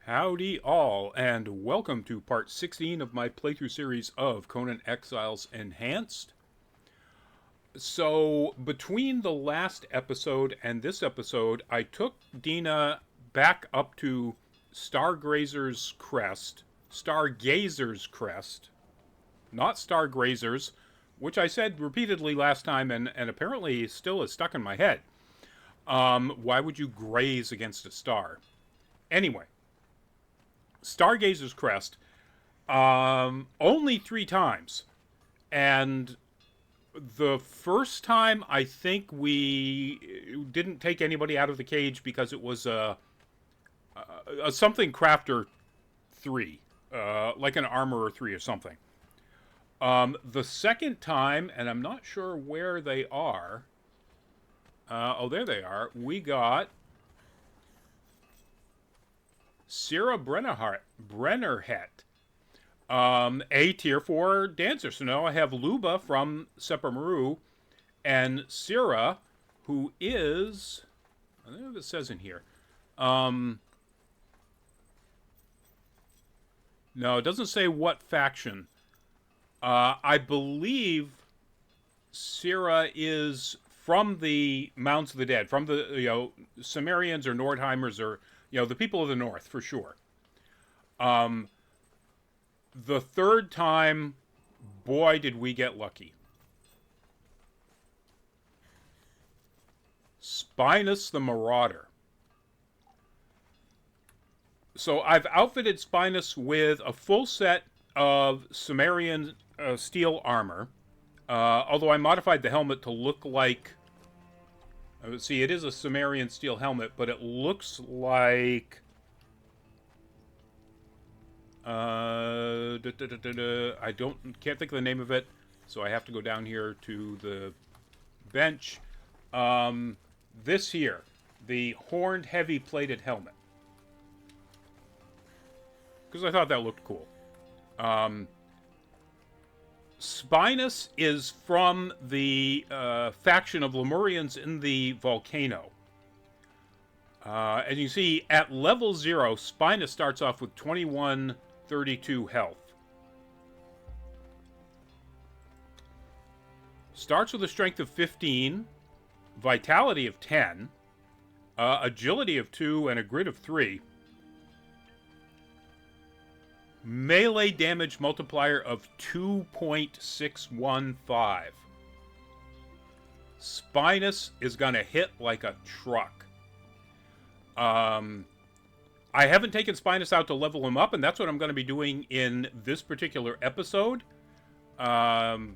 Howdy all, and welcome to part 16 of my playthrough series of Conan Exiles Enhanced. So, between the last episode and this episode, I took Dina back up to Stargazer's Crest, not Stargrazer's, which I said repeatedly last time and apparently still is stuck in my head. Why would you graze against a star? Anyway, Stargazer's Crest, only 3 times. And the first time, I think we didn't take anybody out of the cage because it was a something crafter 3, like an armorer 3 or something. The second time, and I'm not sure where they are. Oh, there they are. We got Sierra Brennerhet, a tier 4 dancer. So now I have Luba from Sepper Maru and Sierra, who is, I don't know if it says in here. No, it doesn't say what faction. I believe Sierra is from the Mounds of the Dead, from the Cimmerians or Nordheimers or the people of the North for sure. The third time, boy, did we get lucky. Spinas the Marauder. So I've outfitted Spinas with a full set of Cimmerian steel armor. Although I modified the helmet to look like... see, it is a Cimmerian steel helmet, but it looks like... I can't think of the name of it, so I have to go down here to the bench. This here, the horned heavy plated helmet. Because I thought that looked cool. Spinas is from the faction of Lemurians in the volcano. As you can see, at level 0, Spinas starts off with 2132 health. Starts with a strength of 15, vitality of 10, agility of 2, and a grit of 3. Melee damage multiplier of 2.615. Spinas is going to hit like a truck. I haven't taken Spinas out to level him up, and that's what I'm going to be doing in this particular episode. I've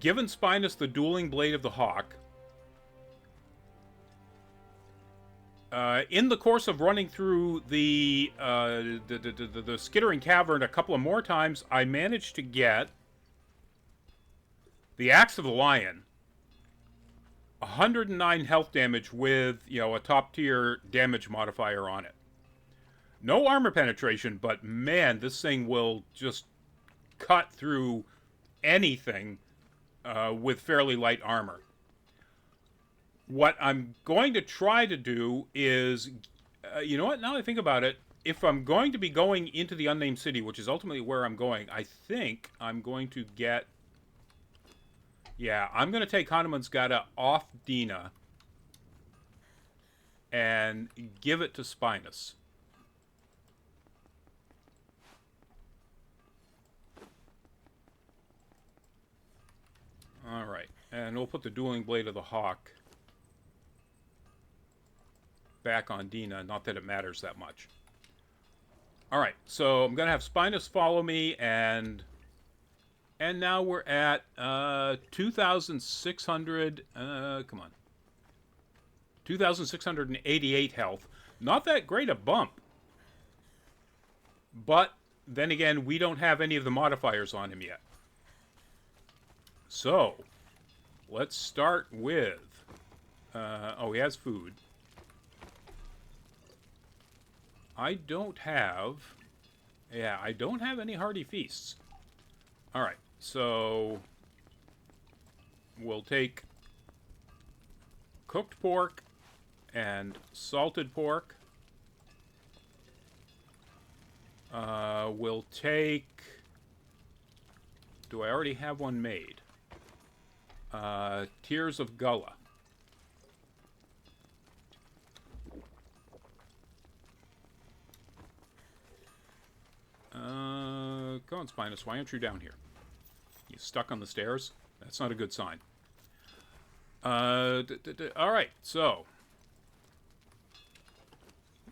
given Spinas the dueling blade of the hawk. In the course of running through the skittering cavern a couple of more times, I managed to get the Axe of the Lion, 109 health damage with, a top tier damage modifier on it. No armor penetration, but man, this thing will just cut through anything with fairly light armor. What I'm going to try to do is, you know what, now that I think about it, if I'm going to be going into the Unnamed City, which is ultimately where I'm going, I think I'm going to get... Yeah, I'm going to take Hanuman's Gata off Dina and give it to Spinas. Alright, and we'll put the dueling blade of the hawk back on Dina, not that it matters that much. Alright, so I'm going to have Spinas follow me, and now we're at 2,600, come on, 2,688 health. Not that great a bump. But, then again, we don't have any of the modifiers on him yet. So, let's start with, oh, he has food. I don't have any hearty feasts. Alright, so we'll take cooked pork And salted pork. We'll take... Do I already have one made? Tears of Gullah. Come on, Spinas. Why aren't you down here? You stuck on the stairs? That's not a good sign. Alright, so.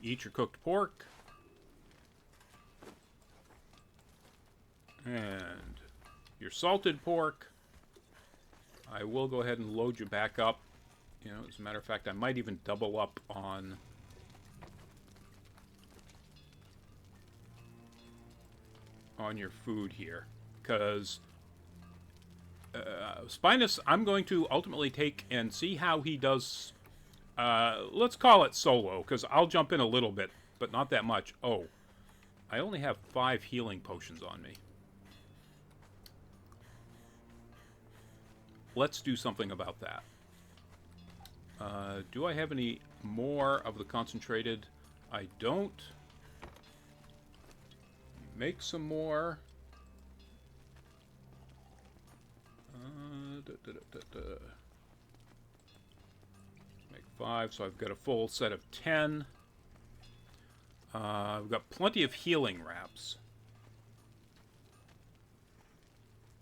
Eat your cooked pork. And your salted pork. I will go ahead and load you back up. You know, as a matter of fact, I might even double up on your food here, because Spinas, I'm going to ultimately take and see how he does. Let's call it solo, because I'll jump in a little bit, but not that much. Oh, I only have 5 healing potions on me. Let's do something about that. Do I have any more of the concentrated? I don't. Make some more. Make 5, so I've got a full set of 10. I've got plenty of healing wraps.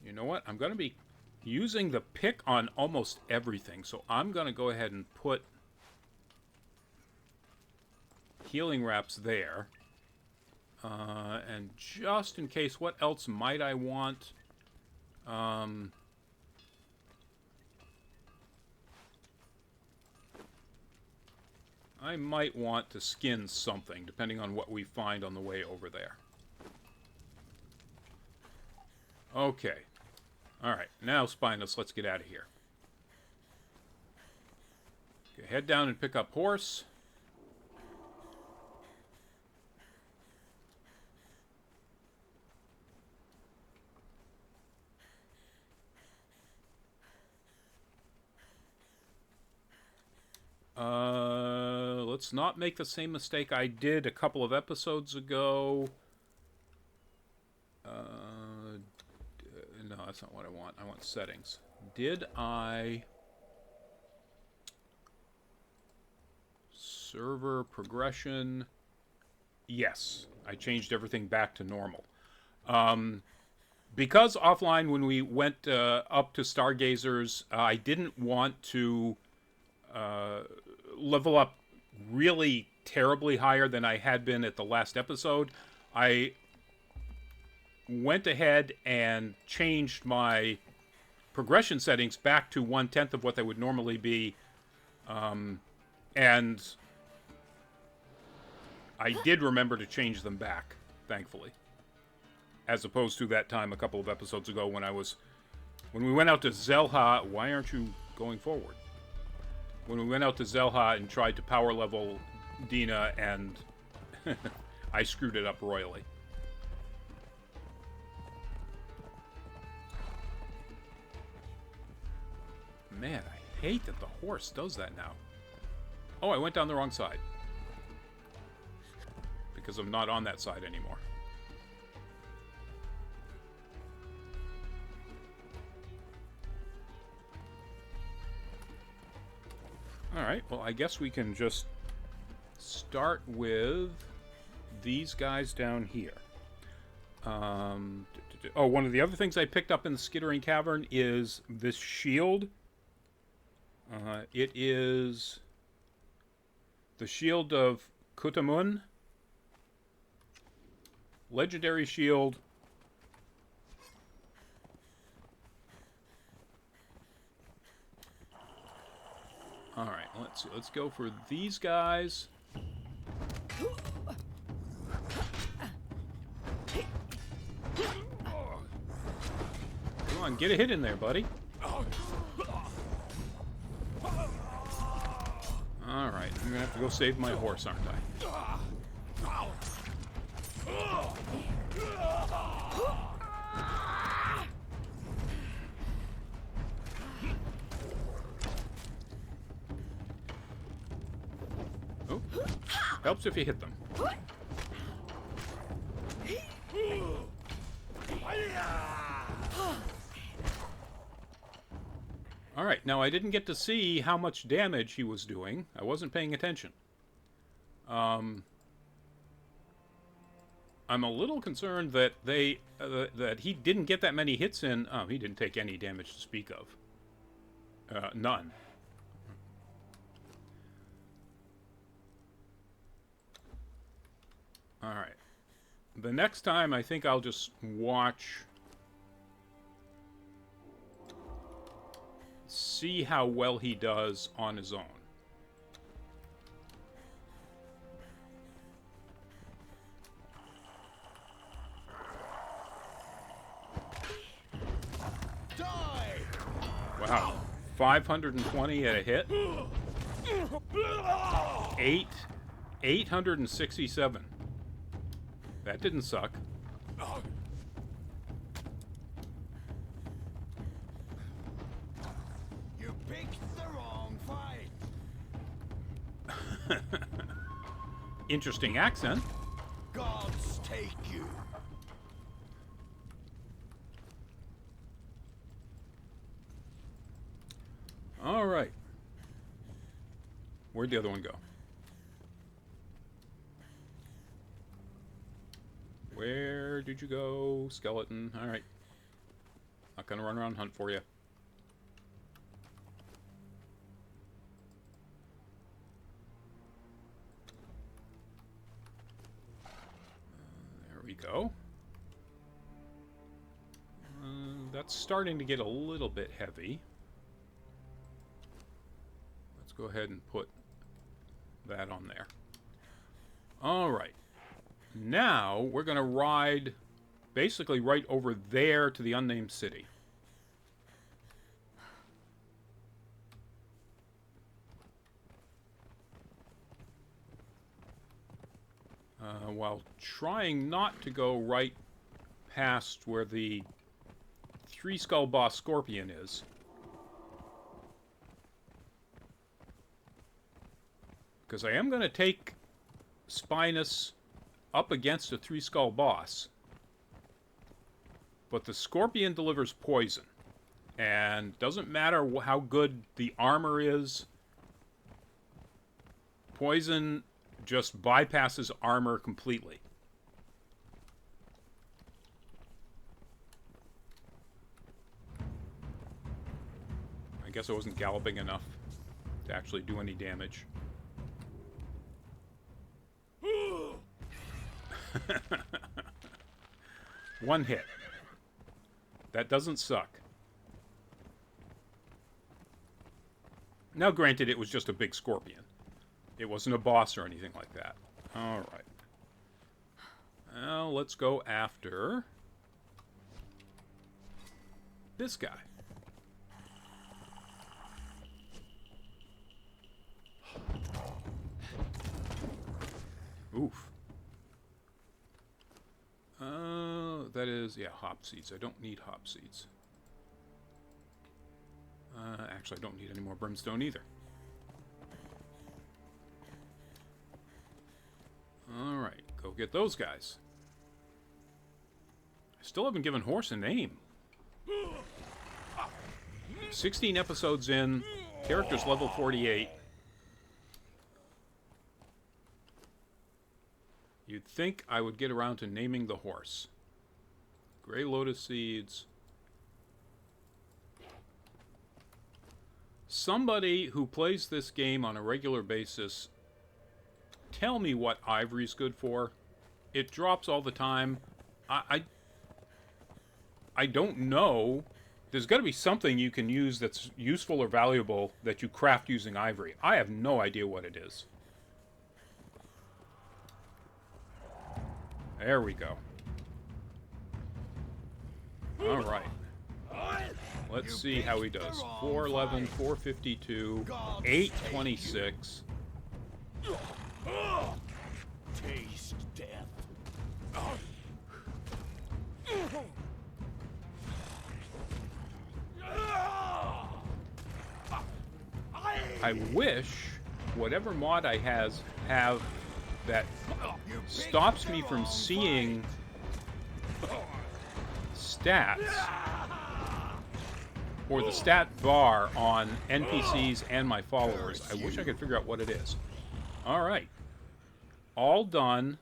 You know what? I'm going to be using the pick on almost everything, so I'm going to go ahead and put healing wraps there. And just in case, what else might I want? I might want to skin something, depending on what we find on the way over there. Okay. Alright, now, Spinas, let's get out of here. Okay, head down and pick up horse. Let's not make the same mistake I did a couple of episodes ago. No, that's not what I want. I want settings. Did I... Server progression... Yes, I changed everything back to normal. Because offline, when we went up to Stargazers, I didn't want to level up really terribly higher than I had been at the last episode. I went ahead and changed my progression settings back to 1/10 of what they would normally be. And I did remember to change them back, thankfully. As opposed to that time a couple of episodes ago when we went out to Zelha. Why aren't you going forward? When we went out to Zelha and tried to power level Dina, and I screwed it up royally. Man, I hate that the horse does that now. Oh, I went down the wrong side. Because I'm not on that side anymore. Alright, well, I guess we can just start with these guys down here. Oh, one of the other things I picked up in the Skittering Cavern is this shield. It is the Shield of Kutamun. Legendary shield. Alright, let's see. Let's go for these guys. Come on, get a hit in there, buddy. Alright, I'm gonna have to go save my horse, aren't I? Nope. Helps if you hit them. Alright, now I didn't get to see how much damage he was doing. I wasn't paying attention. I'm a little concerned that that he didn't get that many hits in. Oh, he didn't take any damage to speak of. None. Alright. The next time, I think I'll just watch... see how well he does on his own. Wow. 520 at a hit? 867. That didn't suck. You picked the wrong fight. Interesting accent. Gods take you. All right. Where'd the other one go? Where did you go, skeleton? All right. Not gonna run around and hunt for you. There we go. That's starting to get a little bit heavy. Let's go ahead and put that on there. All right. Now, we're going to ride basically right over there to the Unnamed City. While trying not to go right past where the three-skull boss Scorpion is. Because I am going to take Spinas up against a three-skull boss. But the Scorpion delivers poison. And doesn't matter how good the armor is. Poison just bypasses armor completely. I guess I wasn't galloping enough to actually do any damage. One hit. That doesn't suck. Now, granted, it was just a big scorpion. It wasn't a boss or anything like that. Alright. Now, let's go after this guy. Oof. That is, yeah, hop seeds. I don't need hop seeds. Actually, I don't need any more brimstone either. Alright, go get those guys. I still haven't given Horse a name. 16 episodes in, character's level 48. You'd think I would get around to naming the horse. Gray Lotus Seeds. Somebody who plays this game on a regular basis, tell me what ivory's good for. It drops all the time. I don't know. There's got to be something you can use that's useful or valuable that you craft using ivory. I have no idea what it is. There we go. Alright. Let's see how he does. 411, 452, 826. Taste death. I wish whatever mod I have that stops me from seeing stats or the stat bar on NPCs and my followers. I wish I could figure out what it is. All right. All done.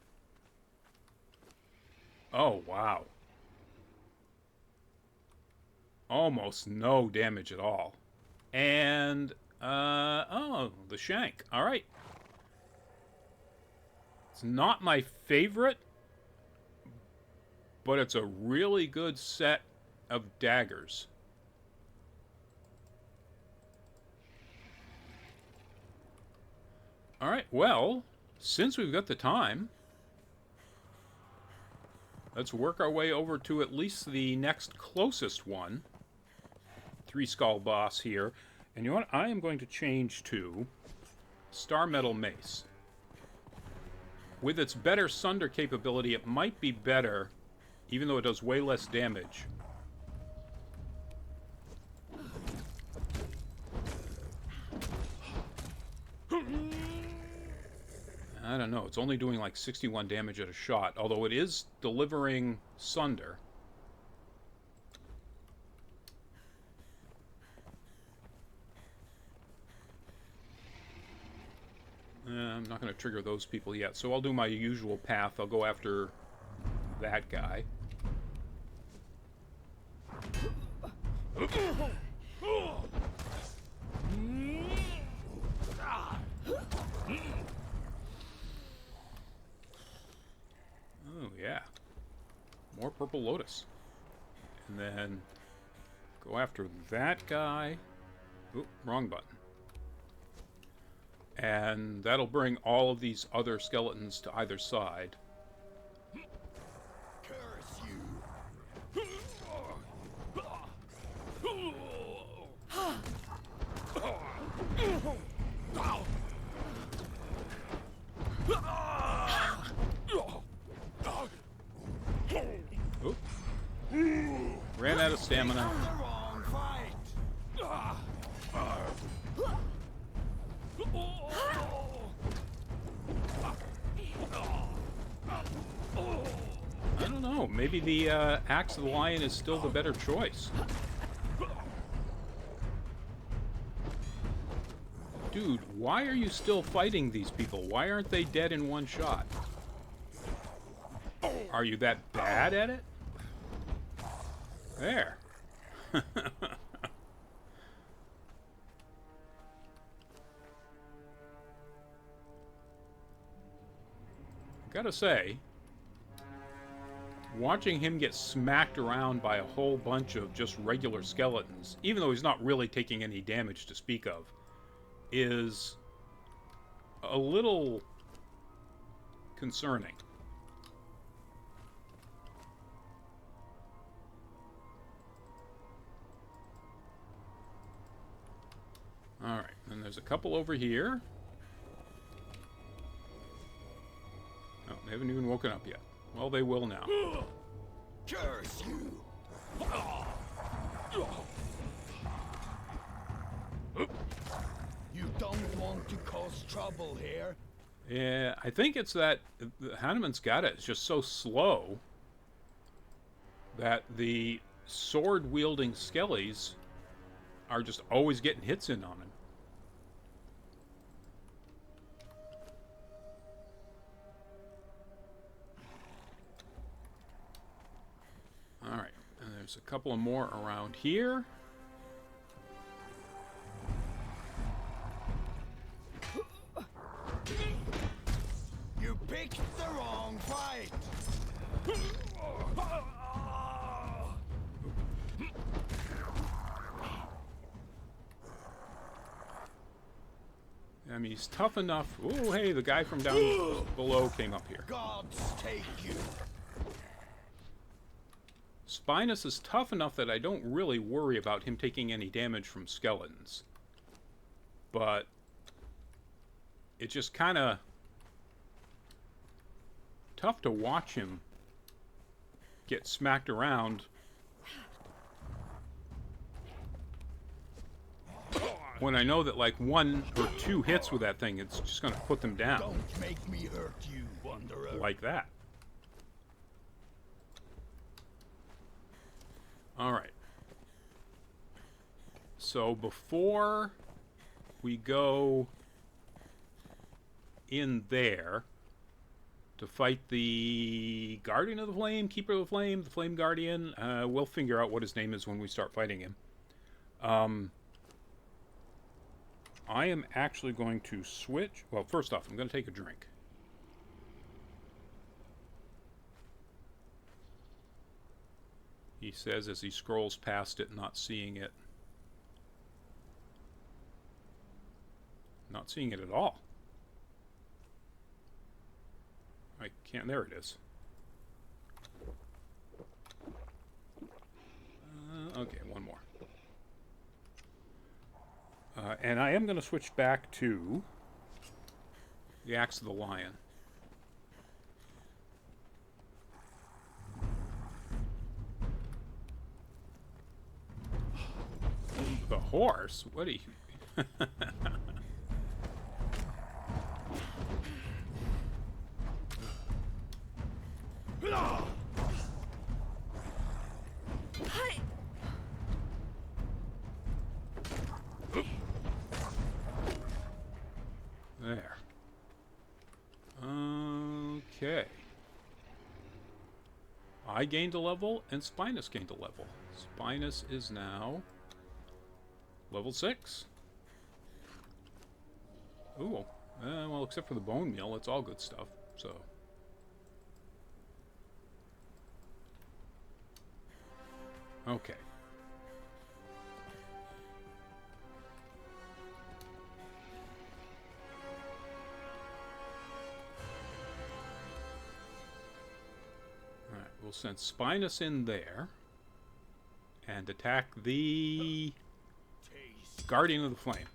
Oh, wow. Almost no damage at all. And, oh, the shank. All right. It's not my favorite, but it's a really good set of daggers. All right, well, since we've got the time, let's work our way over to at least the next closest one. 3-skull boss here. And you know what? I am going to change to Star Metal Mace. With its better Sunder capability, it might be better, even though it does way less damage. I don't know. It's only doing like 61 damage at a shot, although it is delivering Sunder. I'm not going to trigger those people yet, so I'll do my usual path. I'll go after that guy. Oh, yeah. More Purple Lotus. And then go after that guy. Oop, wrong button. And that'll bring all of these other skeletons to either side. Curse you. Oop. Ran out of stamina. The wrong fight. I don't know. Maybe the Axe of the Lion is still the better choice. Dude, why are you still fighting these people? Why aren't they dead in one shot? Are you that bad at it? There. Gotta say, watching him get smacked around by a whole bunch of just regular skeletons, even though he's not really taking any damage to speak of, is a little concerning. Alright, and there's a couple over here. Oh, they haven't even woken up yet. Well, they will now. Curse you. You don't want to cause trouble here. Yeah, I think it's that Hanuman's got it. It's just so slow that the sword-wielding skellies are just always getting hits in on him. Alright, and there's a couple of more around here. You picked the wrong fight. I mean, he's tough enough. Oh, hey, the guy from down below came up here. Gods take you. Spinas is tough enough that I don't really worry about him taking any damage from skeletons. But it's just kind of tough to watch him get smacked around. when I know that like 1 or 2 hits with that thing, it's just going to put them down. Don't make me hurt you, wanderer. Like that. Alright. So before we go in there to fight the Guardian of the Flame, Keeper of the Flame Guardian, we'll figure out what his name is when we start fighting him. I am actually going to switch. Well, first off, I'm going to take a drink. He says as he scrolls past it, not seeing it. Not seeing it at all. I can't. There it is. Okay, one more. And I am going to switch back to the Axe of the Lion. The horse? What are you... There. Okay. I gained a level, and Spinas gained a level. Spinas is now level 6. Ooh. Well, except for the bone meal, it's all good stuff, so... Okay. Alright, we'll send Spinas in there and attack the Guardian of the Flame.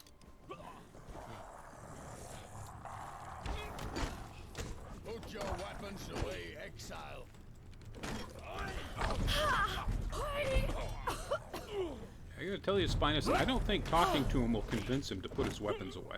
Put your weapons away, exile. I gotta tell you, Spinas, I don't think talking to him will convince him to put his weapons away.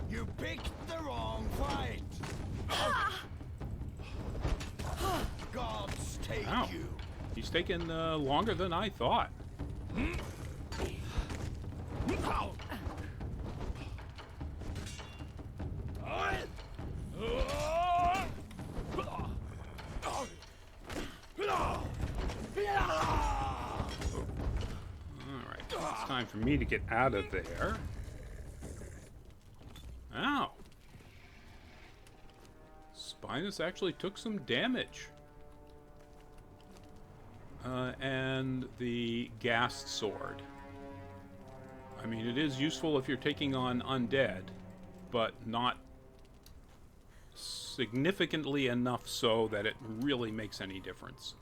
You picked the wrong fight. Gods take Wow. you. He's taken longer than I thought. Alright, it's time for me to get out of there. Ow! Spinas actually took some damage. And the Ghast Sword. I mean, it is useful if you're taking on undead, but not significantly enough so that it really makes any difference.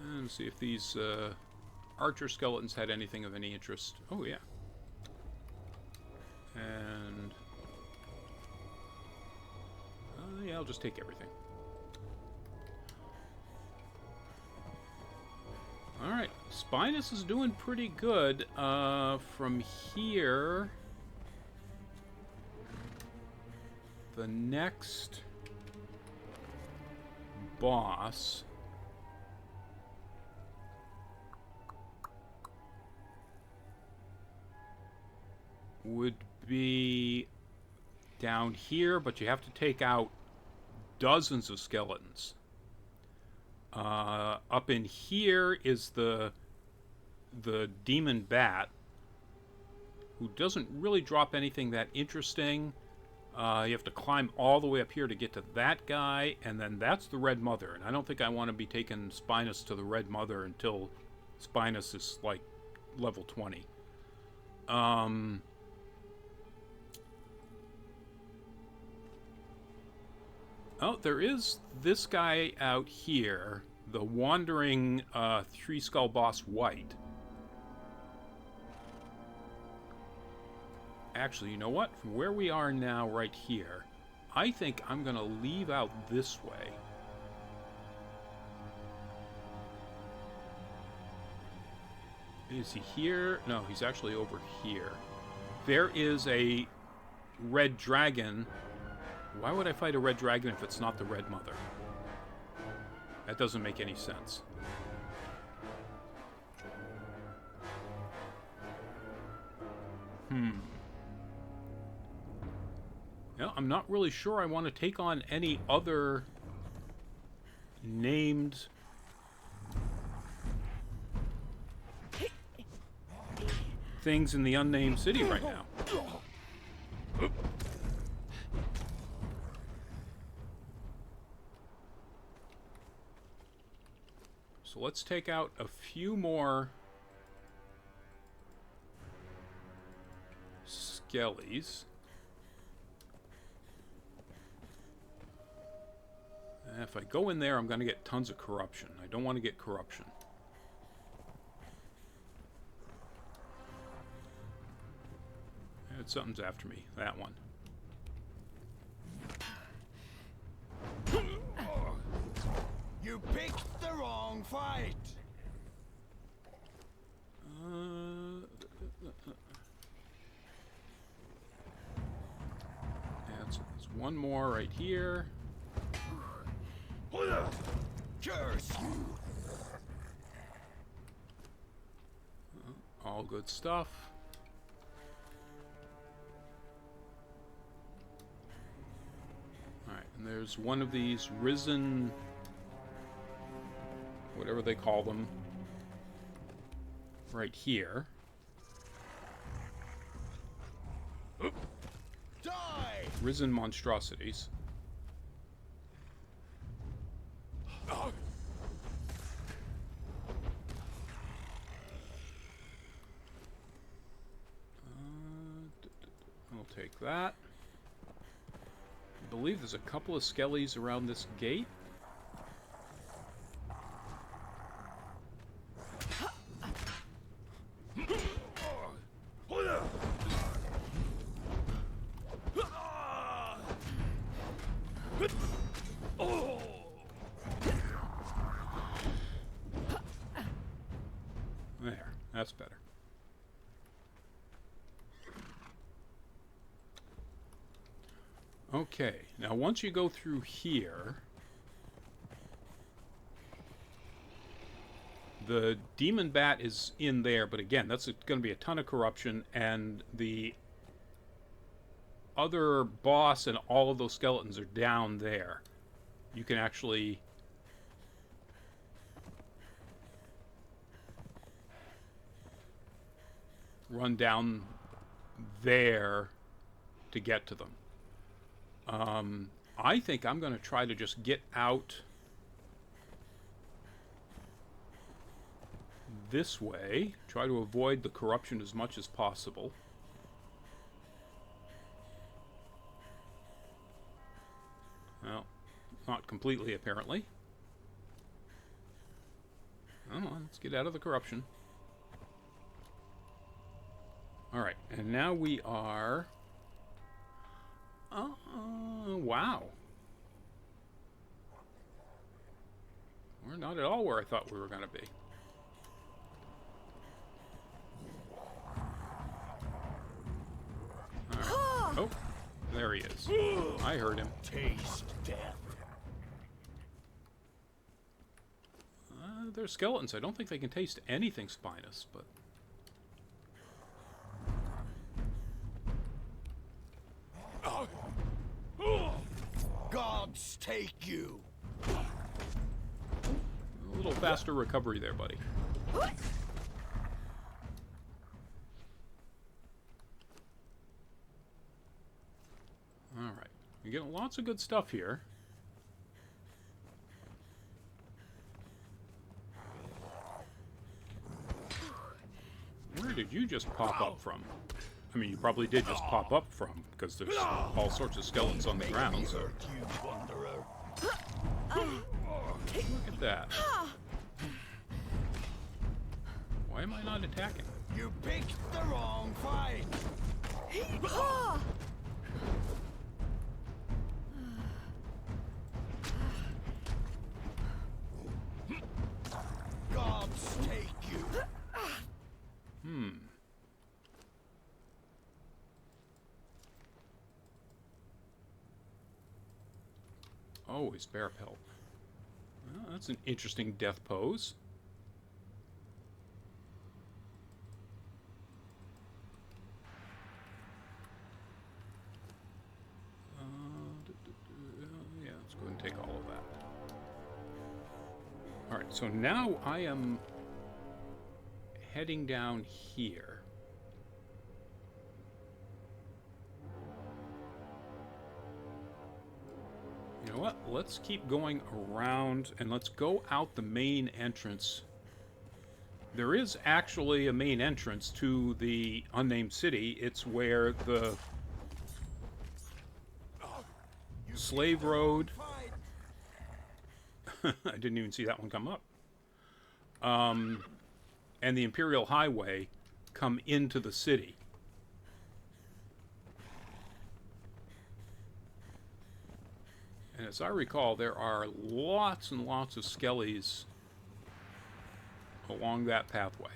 And see if these archer skeletons had anything of any interest. Oh, yeah. And... yeah, I'll just take everything. Alright, Spinas is doing pretty good. From here... the next boss... would be down here, but you have to take out dozens of skeletons. Up in here is the demon bat, who doesn't really drop anything that interesting. You have to climb all the way up here to get to that guy, and then that's the Red Mother. And I don't think I want to be taking Spinas to the Red Mother until Spinas is like level 20. Oh, there is this guy out here, the wandering Three Skull Boss White. Actually, you know what? From where we are now, right here, I think I'm going to leave out this way. Is he here? No, he's actually over here. There is a red dragon. Why would I fight a red dragon if it's not the Red Mother? That doesn't make any sense. Yeah, I'm not really sure I want to take on any other named things in the Unnamed City right now. So let's take out a few more skellies. And if I go in there, I'm going to get tons of corruption. I don't want to get corruption. And something's after me. That one. You picked the wrong fight. There's one more right here. Curse you. All good stuff. Alright, and there's one of these risen, whatever they call them, right here. Die. Risen monstrosities. I'll take that. I believe there's a couple of skellies around this gate. There, that's better. Okay, now once you go through here, the demon bat is in there, but again, that's going to be a ton of corruption, and the other boss and all of those skeletons are down there. You can actually run down there to get to them. I think I'm going to try to just get out this way. Try to avoid the corruption as much as possible. Well, not completely, apparently. Come on, let's get out of the corruption. Alright, and now we are... wow. We're not at all where I thought we were going to be. All right. Oh, there he is. I heard him. Taste death. They're skeletons. I don't think they can taste anything spinous, but... Gods take you. A little faster recovery there, buddy. Alright. You're getting lots of good stuff here. Where did you just pop up from? I mean, you probably did just pop up from, because there's all sorts of skeletons on the ground, so... Hurt you, wanderer. Look at that. Why am I not attacking? You picked the wrong fight. Gods take you. Oh, his bear pelt. Well, that's an interesting death pose. Yeah, let's go ahead and take all of that. Alright, so now I am heading down here. You know what? Let's keep going around and let's go out the main entrance. There is actually a main entrance to the Unnamed City. It's where the Slave Road... I didn't even see that one come up. And the Imperial Highway come into the city. And as I recall, there are lots and lots of skellies along that pathway.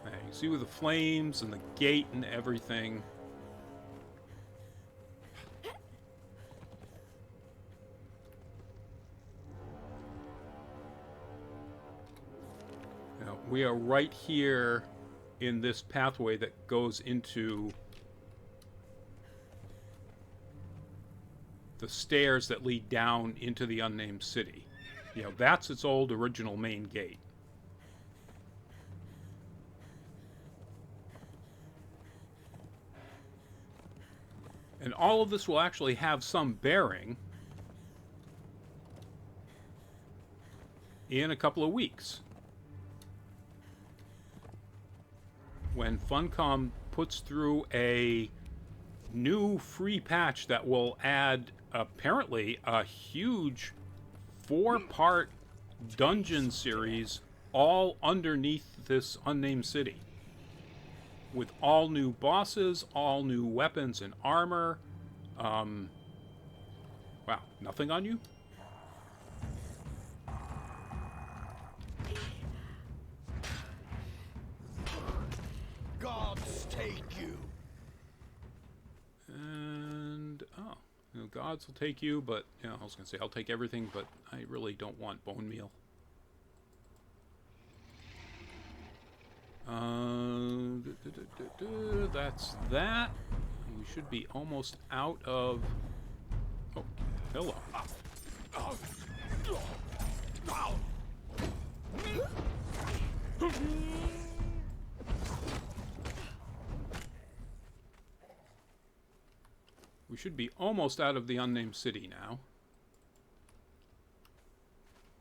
Now, you can see with the flames and the gate and everything. Now, we are right here in this pathway that goes into the stairs that lead down into the Unnamed City. You know, that's its old original main gate. And all of this will actually have some bearing in a couple of weeks, when Funcom puts through a new free patch that will add apparently a huge 4-part dungeon series all underneath this Unnamed City, with all new bosses, all new weapons and armor. Wow, nothing on you? Gods take you. And, oh, you know, gods will take you, but, you know, I was going to say I'll take everything, but I really don't want bone meal. That's that. We should be almost out of... Oh, hello. We should be almost out of the Unnamed City now.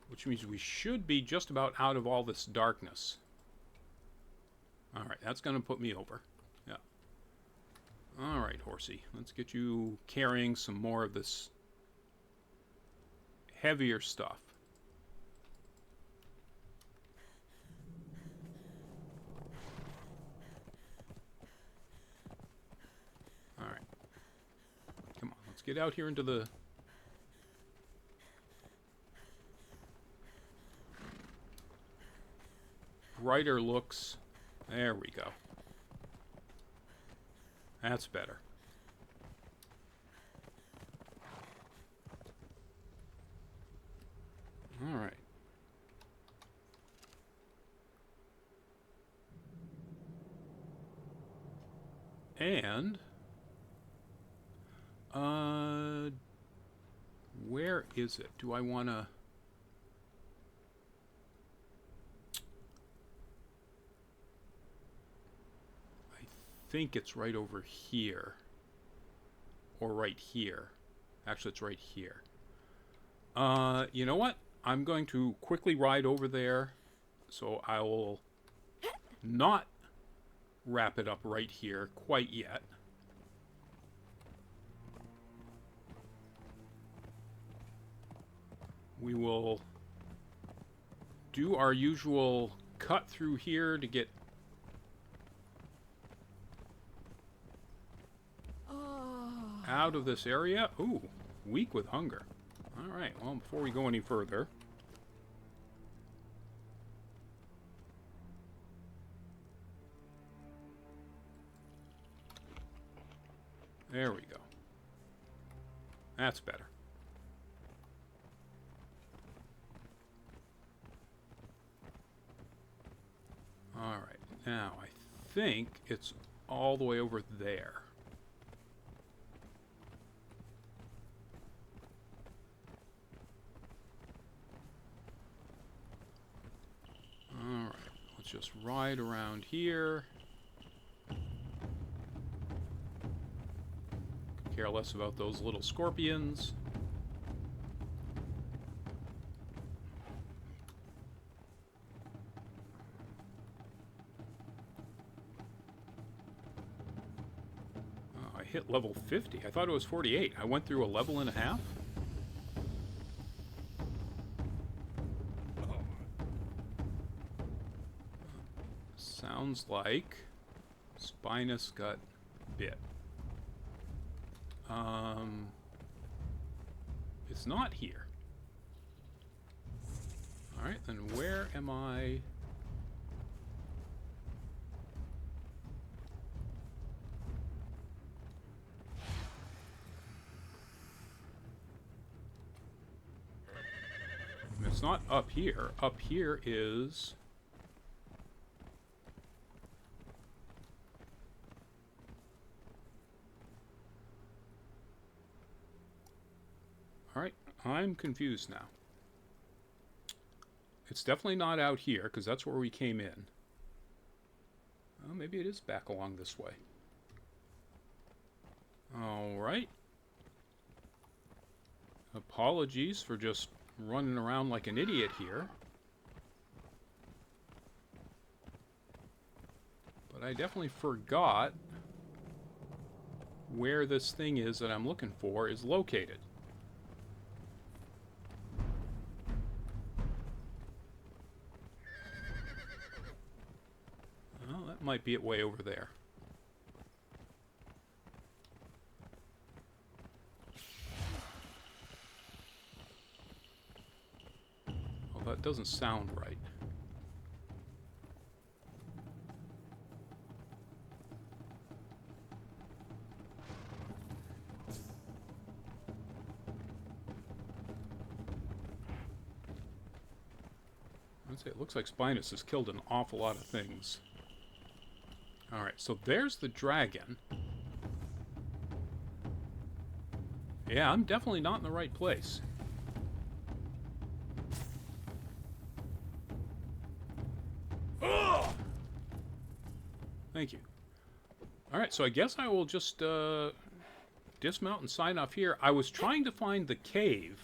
Which means we should be just about out of all this darkness. Alright, that's going to put me over. Yeah. Alright, horsey. Let's get you carrying some more of this heavier stuff. Alright. Come on, let's get out here into the... brighter looks. There we go. That's better. All right. And where is it? Do I want to... I think it's right over here, or right here. Actually, it's right here. You know what? I'm going to quickly ride over there, so I will not wrap it up right here quite yet. We will do our usual cut through here to get out of this area. Ooh, weak with hunger. Alright, well, before we go any further, there we go. That's better. Alright, now I think it's all the way over there. Alright, let's just ride around here. Care less about those little scorpions. Oh, I hit level 50. I thought it was 48. I went through a level and a half. Sounds like Spinas got bit. It's not here. Alright, then where am I? It's not up here. Up here is... Alright, I'm confused now. It's definitely not out here, because that's where we came in. Oh, maybe it is back along this way. Alright. Apologies for just running around like an idiot here. But I definitely forgot where this thing is that I'm looking for is located. Well, that might be it way over there. Well, that doesn't sound right. I'd say it looks like Spinas has killed an awful lot of things. Alright, so there's the dragon. Yeah, I'm definitely not in the right place. Ugh! Thank you. Alright, so I guess I will just dismount and sign off here. I was trying to find the cave.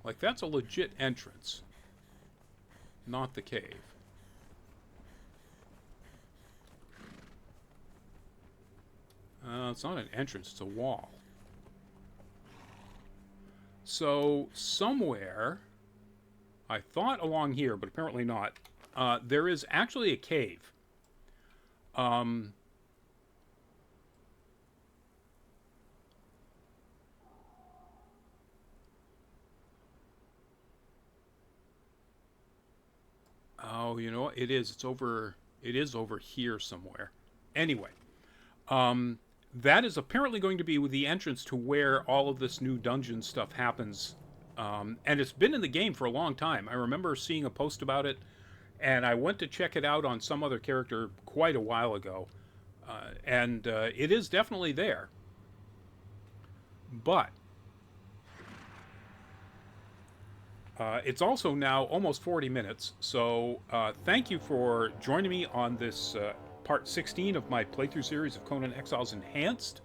Like, that's a legit entrance. Not the cave. It's not an entrance, it's a wall. So, somewhere, I thought along here, but apparently not, there is actually a cave. Oh, you know what? It is. It is over here somewhere. Anyway, that is apparently going to be the entrance to where all of this new dungeon stuff happens. And it's been in the game for a long time. I remember seeing a post about it, and I went to check it out on some other character quite a while ago. And it is definitely there. But it's also now almost 40 minutes, so thank you for joining me on this part 16 of my playthrough series of Conan Exiles Enhanced.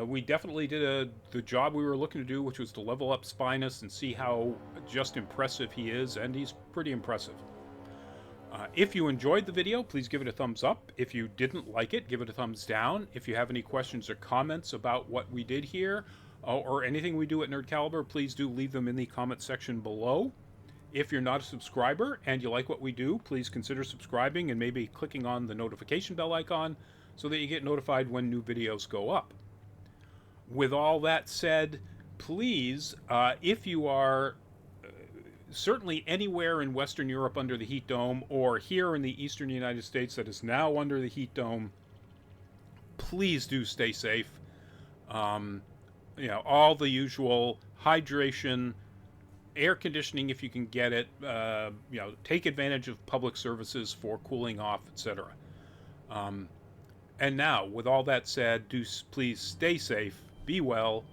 We definitely did the job we were looking to do, which was to level up Spinas and see how just impressive he is, and he's pretty impressive. If you enjoyed the video, please give it a thumbs up. If you didn't like it, give it a thumbs down. If you have any questions or comments about what we did here, or anything we do at Nerd Caliber, please do leave them in the comment section below. If you're not a subscriber and you like what we do, please consider subscribing and maybe clicking on the notification bell icon so that you get notified when new videos go up. With all that said, please, if you are certainly anywhere in Western Europe under the heat dome, or here in the eastern United States that is now under the heat dome, please do stay safe. All the usual hydration, air conditioning if you can get it, take advantage of public services for cooling off, etc. And now, with all that said, do please stay safe, be well,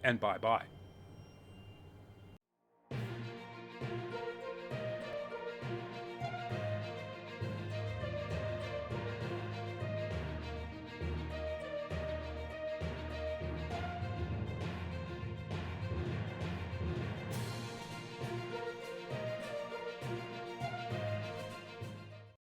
and bye-bye.